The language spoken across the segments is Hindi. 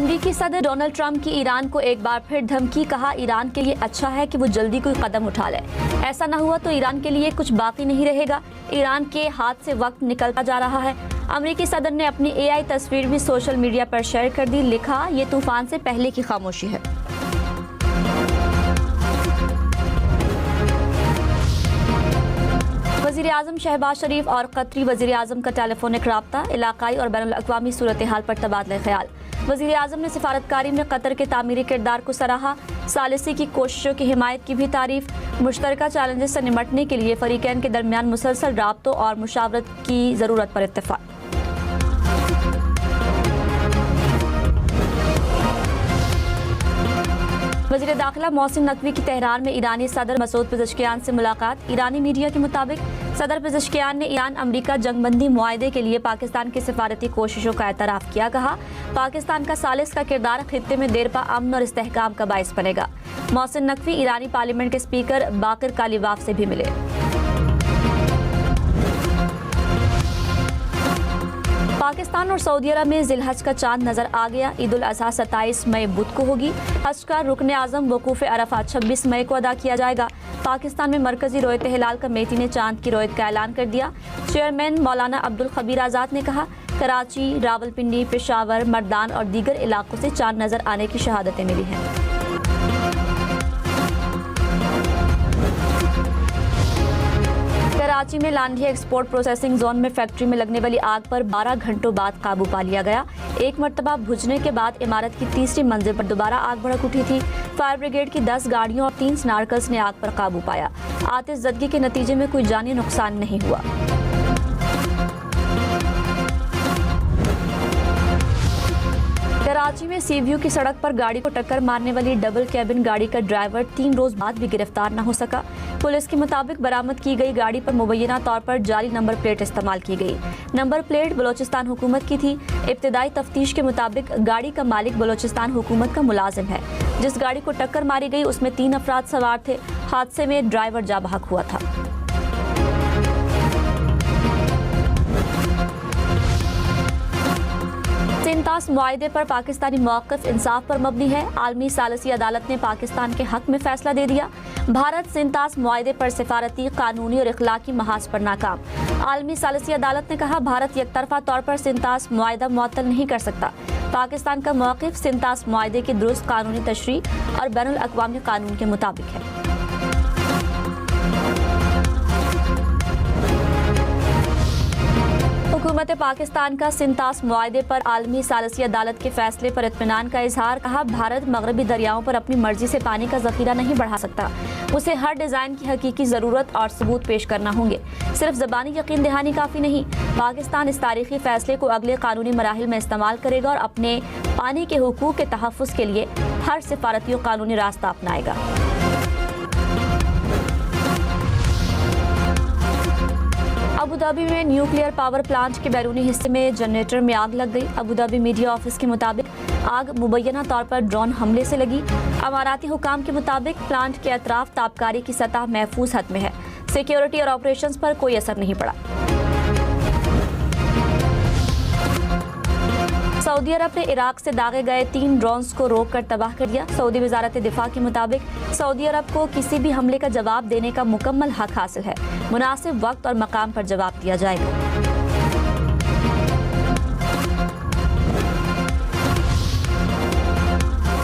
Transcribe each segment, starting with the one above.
अमरीकी सदर डोनाल्ड ट्रंप की ईरान को एक बार फिर धमकी। कहा, ईरान के लिए अच्छा है कि वो जल्दी कोई कदम उठा ले। ऐसा ना हुआ तो ईरान के लिए कुछ बाकी नहीं रहेगा। ईरान के हाथ से वक्त निकलता जा रहा है। अमरीकी सदर ने अपनी AI तस्वीर भी सोशल मीडिया पर शेयर कर दी। लिखा, ये तूफान से पहले की खामोशी है। वज़ीर-ए-आज़म शहबाज शरीफ और कतरी वज़ीर-ए-आज़म का टेलीफोनिक राब्ता। इलाकाई और बैनुल-अक़वामी सूरत हाल पर तबादला ख्याल। वज़ीर-ए-आज़म ने सिफारतकारी में कतर के तामीरी किरदार को सराहा। सालिसी की कोशिशों की हिमायत की भी तारीफ। मुश्तरका चैलेंजेस से निमटने के लिए फ़रीक़ैन के दरमियान मुसलसल राब्तों और मुशावरत की ज़रूरत पर इत्तेफ़ाक़। वज़ीर दाखिला मोहसिन नकवी की तेहरान में ईरानी सदर मसूद पेज़ेश्कियान से मुलाकात। ईरानी मीडिया के मुताबिक सदर पेज़ेश्कियान ने ईरान अमरीका जंगबंदी मुआहदे के लिए पाकिस्तान की सिफारती कोशिशों का एतराफ़ किया। कहा, पाकिस्तान का सालिस का किरदार खित्ते में देरपा अमन और इस्तेहकाम का बाइस बनेगा। मोहसिन नकवी ईरानी पार्लियामेंट के स्पीकर बाकिर कालीबाफ से भी मिले। पाकिस्तान और सऊदी अरब में जिलहज का चांद नजर आ गया। ईद उल अज़हा 27 मई बुध को होगी। हज का रुकन आज़म वकूफ़ अरफात 26 मई को अदा किया जाएगा। पाकिस्तान में मरकजी रोयत हिलाल कमेटी ने चांद की रोयत का ऐलान कर दिया। चेयरमैन मौलाना अब्दुल खबीर आज़ाद ने कहा, कराची, रावलपिंडी, पेशावर, मर्दान और दीगर इलाकों से चांद नजर आने की शहादतें मिली हैं। कराची में लांढिया एक्सपोर्ट प्रोसेसिंग जोन में फैक्ट्री में लगने वाली आग पर 12 घंटों बाद काबू पा लिया गया। एक मरतबा बुझने के बाद इमारत की तीसरी मंजिल पर दोबारा आग भड़क उठी थी। फायर ब्रिगेड की 10 गाड़ियों और 3 स्नार्कल्स ने आग पर काबू पाया। आतिशज़दगी के नतीजे में कोई जानी नुकसान नहीं हुआ। कराची में सीव्यू की सड़क पर गाड़ी को टक्कर मारने वाली डबल कैबिन गाड़ी का ड्राइवर 3 रोज बाद भी गिरफ्तार न हो सका। पुलिस के मुताबिक बरामद की गई गाड़ी पर मुबैना तौर पर जाली नंबर प्लेट इस्तेमाल की गई। नंबर प्लेट बलोचिस्तान हुकूमत की थी। इब्तिदाई तफ्तीश के मुताबिक गाड़ी का मालिक बलोचिस्तान हुकूमत का मुलाजिम है। जिस गाड़ी को टक्कर मारी गई उसमें 3 अफराद सवार थे। हादसे में ड्राइवर जा बहक हुआ था। सिंतास मुआहदे पर पाकिस्तानी मौक़िफ़ इंसाफ पर मबनी है। आलमी सालिसी अदालत ने पाकिस्तान के हक में फैसला दे दिया। भारत सिंतास मुआहदे पर सिफारती, कानूनी और इखलाकी महाज पर नाकाम। आलमी सालिसी अदालत ने कहा, भारत यकतरफा तौर पर सिंतास मुआहदा मुअत्तल नहीं कर सकता। पाकिस्तान का मौक़िफ़ सिंतास मुआहदे की दुरुस्त कानूनी तशरीह और बैनुल अक़वामी कानून के मुताबिक है। हुकूमत पाकिस्तान का सिंतास मुआहदे पर आलमी सालिसी अदालत के फैसले पर इत्मीनान का इजहार। कहा, भारत मगरबी दरियाओं पर अपनी मर्जी से पानी का जखीरा नहीं बढ़ा सकता। उसे हर डिज़ाइन की हकीकी ज़रूरत और सबूत पेश करना होंगे। सिर्फ ज़बानी यकीन दहानी काफ़ी नहीं। पाकिस्तान इस तारीखी फैसले को अगले कानूनी मराहिल में इस्तेमाल करेगा और अपने पानी के हुकूक के तहफ़्फ़ुज़ के लिए हर सिफारती और कानूनी रास्ता अपनाएगा। अबू धाबी में न्यूक्लियर पावर प्लांट के बैरूनी हिस्से में जनरेटर में आग लग गई। अबू धाबी मीडिया ऑफिस के मुताबिक आग मुबैना तौर पर ड्रोन हमले से लगी। अमाराती हुकाम के मुताबिक प्लांट के अतराफ तापकारी की सतह महफूज हद में है। सिक्योरिटी और ऑपरेशंस पर कोई असर नहीं पड़ा। सऊदी अरब ने इराक से दागे गए 3 ड्रोन्स को रोककर तबाह कर दिया। सऊदी वजारत दिफा के मुताबिक सऊदी अरब को किसी भी हमले का जवाब देने का मुकम्मल हक हासिल है। मुनासिब वक्त और मकाम पर जवाब दिया जाएगा।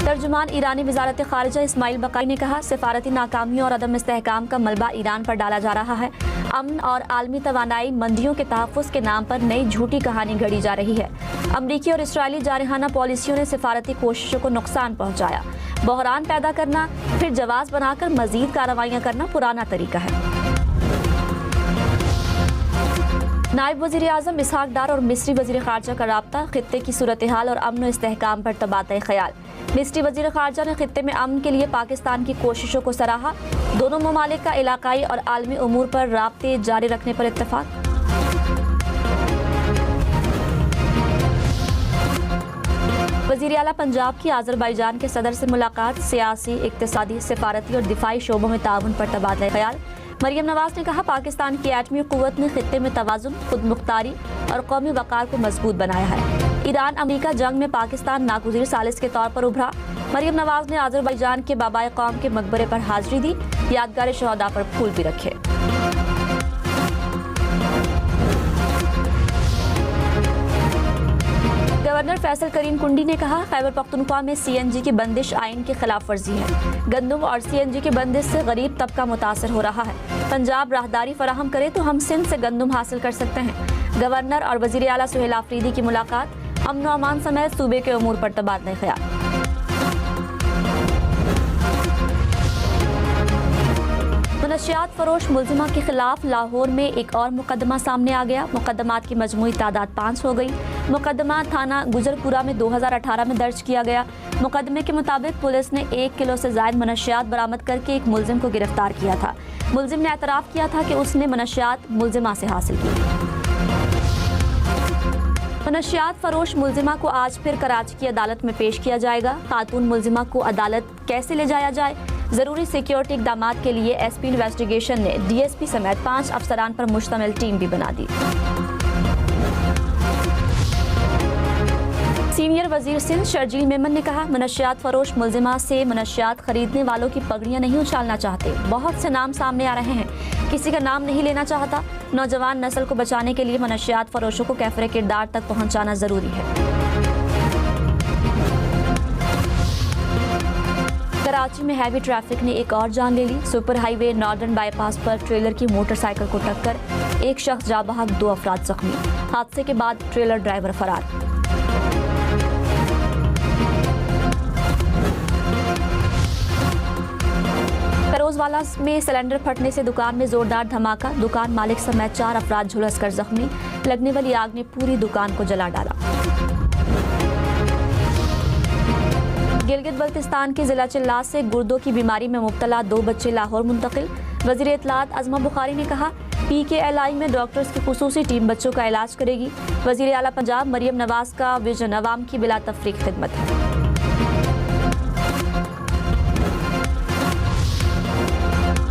तर्जुमान ईरानी वजारत खारिजा इस्माइल बकाई ने कहा, सिफारती नाकामियों और अदम इस्तेहकाम का मलबा ईरान पर डाला जा रहा है। अमन और आलमी तवानाई मंदियों के तहफ़्फ़ुज़ के नाम पर नई झूठी कहानी गढ़ी जा रही है। अमरीकी और इसराइली जारहाना पॉलिसियों ने सिफारती कोशिशों को नुकसान पहुँचाया। बहरान पैदा करना, फिर जवाब बनाकर मज़ीद कार्रवाइयाँ करना पुराना तरीका है। नायब वज़ीर-ए-आज़म इसहाक डार और मिस्री वज़ीर ख़ारजा का राब्ता। खित्ते की सूरत हाल और अमन और इस्तेहकाम पर तबादला ख्याल। मिस्री वज़ीर ख़ारजा ने खित्ते में अमन के लिए पाकिस्तान की कोशिशों को सराहा। दोनों ममालिक का इलाकाई और आलमी उमूर पर राब्ते जारी रखने पर इत्तेफाक। वज़ीर आला पंजाब की आज़रबाईजान के सदर से मुलाकात। सियासी, इक़्तिसादी, सिफारती और दिफाई शोबों में ताउन पर तबादला ख्याल। मरियम नवाज ने कहा, पाकिस्तान की एटमी क़ुव्वत ने खित्ते में तवाज़ुन, खुद मुख्तारी और कौमी वक़ार को मजबूत बनाया है। ईरान अमेरिका जंग में पाकिस्तान नागुज़ीर सालिस के तौर पर उभरा। मरियम नवाज ने अज़रबैजान के बाबाए कौम के मकबरे पर हाजिरी दी, यादगार शहदा पर फूल भी रखे। गवर्नर फैसल करीम कुंडी ने कहा, खैबर पख्तूनख्वा में सीएनजी की बंदिश आइन की खिलाफ वर्जी है। गंदम और सीएनजी की बंदिश से गरीब तबका मुतासर हो रहा है। पंजाब राहदारी फराहम करे तो हम सिंध से गंदम हासिल कर सकते हैं। गवर्नर और वज़ीर आला सुहेल आफरीदी की मुलाकात, अमन व अमान समेत सूबे के उमूर पर तबादला ख्याल। मनशियात फरोश मुल्जिमा के खिलाफ लाहौर में एक और मुकदमा सामने आ गया। मुकदमात की मजमूई तादाद 5 हो गई। मुकदमा थाना गुजरपुरा में 2018 में दर्ज किया गया। मुकदमे के मुताबिक पुलिस ने 1 किलो से ज़ायद मनशियात बरामद करके एक मुल्जिम को गिरफ्तार किया था। मुल्जिम ने एतराफ़ किया था कि उसने मनशियात मुल्जिमा से हासिल की। मनशियात फरोश मुल्जिमा को आज फिर कराची की अदालत में पेश किया जाएगा। खातून मुल्जिमा को अदालत कैसे ले जाया जाए, जरूरी सिक्योरिटी इक़दामात के लिए एसपी इन्वेस्टिगेशन ने डीएसपी समेत 5 अफसरान पर मुश्तमिल टीम भी बना दी। सीनियर वजीर सिंध शर्जील मेमन ने कहा, मनशियात फरोश मुल्जिमा से मनशियात खरीदने वालों की पगड़ियां नहीं उछालना चाहते। बहुत से नाम सामने आ रहे हैं, किसी का नाम नहीं लेना चाहता। नौजवान नस्ल को बचाने के लिए मनशियात फरोशों को कैफरे किरदार तक पहुंचाना जरूरी है। कराची में हैवी ट्रैफिक ने एक और जान ले ली। सुपर हाईवे नॉर्दर्न बाईपास पर ट्रेलर की मोटरसाइकिल को टक्कर, एक शख्स जाँ बहक, 2 अफराद जख्मी। हादसे के बाद ट्रेलर ड्राइवर फरार। फरोजवाला में सिलेंडर फटने से दुकान में जोरदार धमाका, दुकान मालिक समेत 4 अफराद झुलसकर जख्मी। लगने वाली आग ने पूरी दुकान को जला डाला। गिलगित बल्तिस्तान के जिला चिल्लात से गुर्दों की बीमारी में मुब्तला 2 बच्चे लाहौर मुंतकिल। वज़ीर इत्तलात अज़मा बुखारी ने कहा, PKLI में डॉक्टर्स की खुसूसी टीम बच्चों का इलाज करेगी। वज़ीर आला पंजाब मरियम नवाज का विजन अवाम की बिला तफरीक खिदमत है।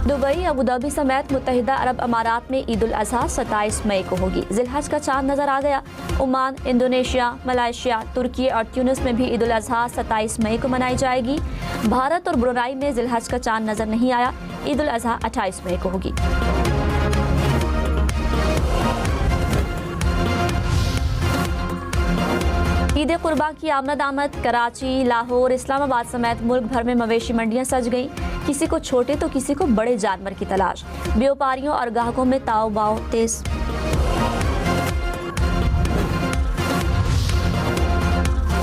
दुबई, अबूधाबी समेत मुत्तहिदा अरब अमारात में ईद उल अज़हा 27 मई को होगी। ज़िलहज का चांद नजर आ गया। ओमान, इंडोनेशिया, मलेशिया, तुर्की और ट्यूनिस में भी ईद उल अज़हा 27 मई को मनाई जाएगी। भारत और ब्रुनाई में ज़िलहज का चांद नजर नहीं आया। ईद उल अज़हा 28 मई को होगी। ईद कुर्बान की आमद कराची, लाहौर, इस्लामाबाद समेत मुल्क भर में मवेशी मंडियां सज गईं। किसी को छोटे तो किसी को बड़े जानवर की तलाश। व्यापारियों और ग्राहकों में ताव बाव तेज।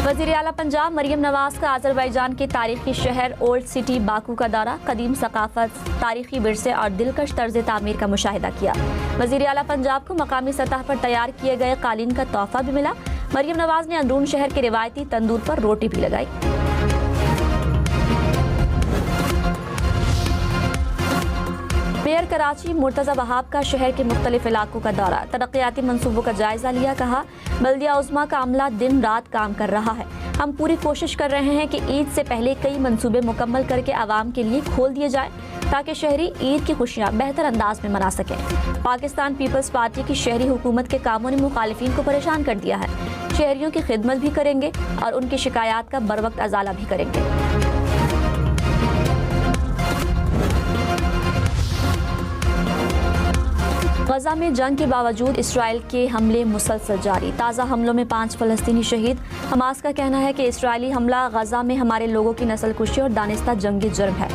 वज़ीर आला पंजाब मरियम नवाज का अज़रबैजान के तारीखी शहर ओल्ड सिटी बाकू का दौरा, कदीम सकाफत, तारीखी विरसे और दिलकश तर्ज तामीर का मुशाहिदा किया। वज़ीर आला पंजाब को मकामी सतह पर तैयार किए गए कालीन का तोहफा भी मिला। मरियम नवाज ने अंदरून शहर के रिवायती तंदूर पर रोटी भी लगाई। मेयर कराची मुर्तज़ा वहाब का शहर के मुख्तलिफ इलाकों का दौरा, तरक्याती मंसूबों का जायजा लिया। कहा, बल्दिया उज़्मा का अमला दिन रात काम कर रहा है। हम पूरी कोशिश कर रहे हैं कि ईद से पहले कई मंसूबे मुकम्मल करके आवाम के लिए खोल दिए जाए ताकि शहरी ईद की खुशियाँ बेहतर अंदाज में मना सकें। पाकिस्तान पीपल्स पार्टी की शहरी हुकूमत के कामों ने मुखालिफिन को परेशान कर दिया है। शहरियों की खिदमत भी करेंगे और उनकी शिकायत का बरवक्त अजाला भी करेंगे। गजा में जंग के बावजूद इसराइल के हमले मुसलसल जारी। ताज़ा हमलों में 5 फ़लस्तीनी शहीद। हमास का कहना है कि इसराइली हमला गजा में हमारे लोगों की नस्लकुशी और दानिस्ता जंगी जुर्म है।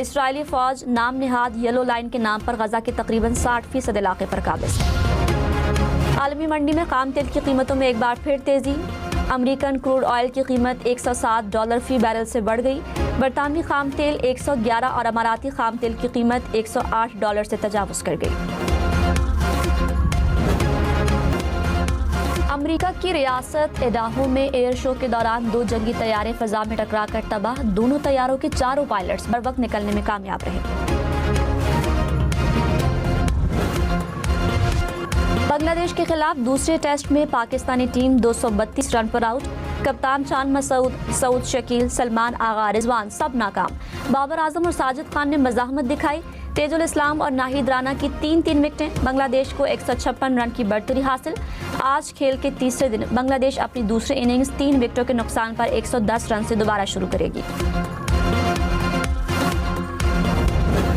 इसराइली फ़ौज नाम निहाद येलो लाइन के नाम पर गजा के तकरीबन 60% इलाके पर काबिज़ है। आलमी मंडी में खाम तेल की कीमतों में एक बार फिर तेज़ी। अमेरिकन क्रूड ऑयल की कीमत $107 फी बैरल से बढ़ गई। बरतानवी खाम तेल 111 और अमाराती खाम तेल की कीमत $108 से तजावुज़ कर गई। अमेरिका की रियासत इडाहो में एयर शो के दौरान 2 जंगी तैयारे फ़ज़ा में टकराकर तबाह। दोनों तैयारों के 4 पायलट्स बर वक्त निकलने में कामयाब रहे। बांग्लादेश के खिलाफ दूसरे टेस्ट में पाकिस्तानी टीम 232 रन पर आउट। कप्तान चांद मसूद, सऊद शकील, सलमान आगा, रिजवान सब नाकाम। बाबर आजम और साजिद खान ने मज़ाहमत दिखाई। तेजुल इस्लाम और नाहिद राना की 3-3 विकेटें। बांग्लादेश को 156 रन की बढ़तरी हासिल। आज खेल के तीसरे दिन बांग्लादेश अपनी दूसरी इनिंग्स 3 विकेटों के नुकसान पर 110 रन से दोबारा शुरू करेगी।